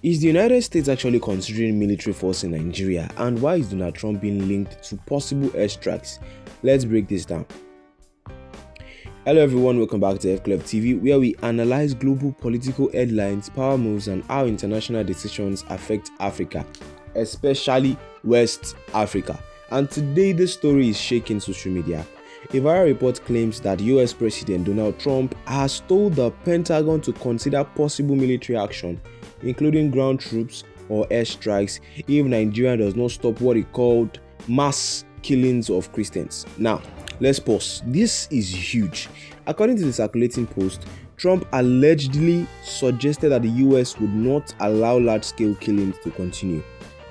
Is the United States actually considering military force in Nigeria, and why is Donald Trump being linked to possible airstrikes? Let's break this down. Hello everyone, welcome back to F Club TV, where we analyze global political headlines, power moves, and how international decisions affect Africa, especially West Africa. And today this story is shaking social media. A viral report claims that US President Donald Trump has told the Pentagon to consider possible military action, including ground troops or airstrikes, if Nigeria does not stop what he called mass killings of Christians. Now, let's pause. This is huge. According to the circulating post, Trump allegedly suggested that the US would not allow large-scale killings to continue,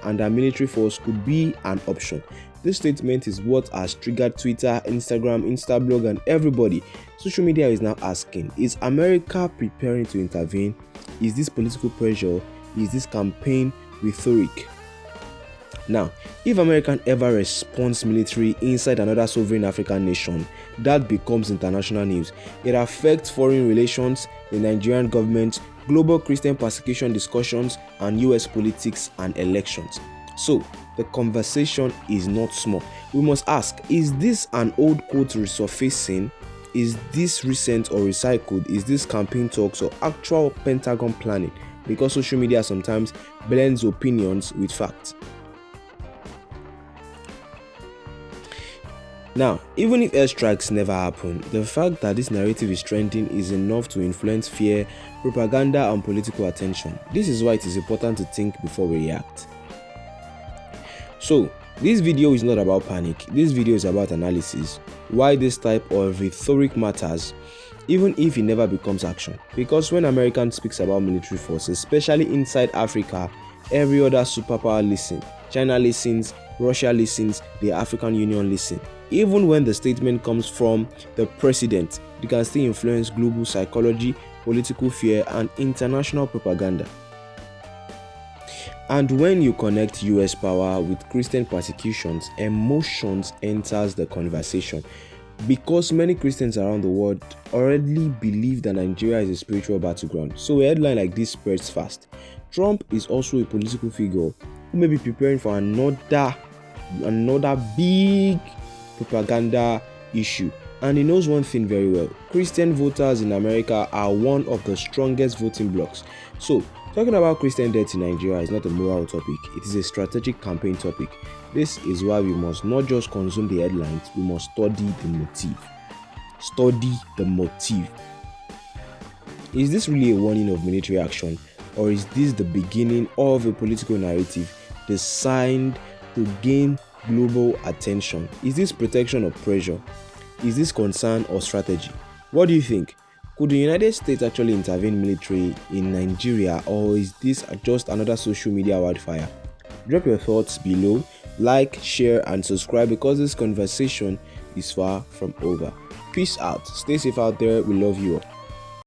and that military force could be an option. This statement is what has triggered Twitter, Instagram, Instablog, and everybody. Social media is now asking, is America preparing to intervene? Is this political pressure? Is this campaign rhetoric? Now, if America ever responds military inside another sovereign African nation, that becomes international news. It affects foreign relations, the Nigerian government, global Christian persecution discussions, and US politics and elections. So, the conversation is not small. We must ask, is this an old quote resurfacing? Is this recent or recycled? Is this campaign talks or actual Pentagon planning? Because social media sometimes blends opinions with facts. Now, even if airstrikes never happen, the fact that this narrative is trending is enough to influence fear, propaganda, and political attention. This is why it is important to think before we react. So, this video is not about panic. This video is about analysis. Why this type of rhetoric matters, even if it never becomes action. Because when America speaks about military forces, especially inside Africa, every other superpower listens. China listens, Russia listens, the African Union listens. Even when the statement comes from the president, it can still influence global psychology, political fear, and international propaganda. And when you connect US power with Christian persecutions, emotions enters the conversation. Because many Christians around the world already believe that Nigeria is a spiritual battleground, so a headline like this spreads fast. Trump is also a political figure who may be preparing for another big propaganda issue. And he knows one thing very well: Christian voters in America are one of the strongest voting blocs. So, talking about Christian death in Nigeria is not a moral topic, it is a strategic campaign topic. This is why we must not just consume the headlines, we must study the motive. Study the motive. Is this really a warning of military action, or is this the beginning of a political narrative designed to gain global attention? Is this protection or pressure? Is this concern or strategy? What do you think? Could the United States actually intervene militarily in Nigeria, or is this just another social media wildfire? Drop your thoughts below, like, share, and subscribe, because this conversation is far from over. Peace out. Stay safe out there. We love you all.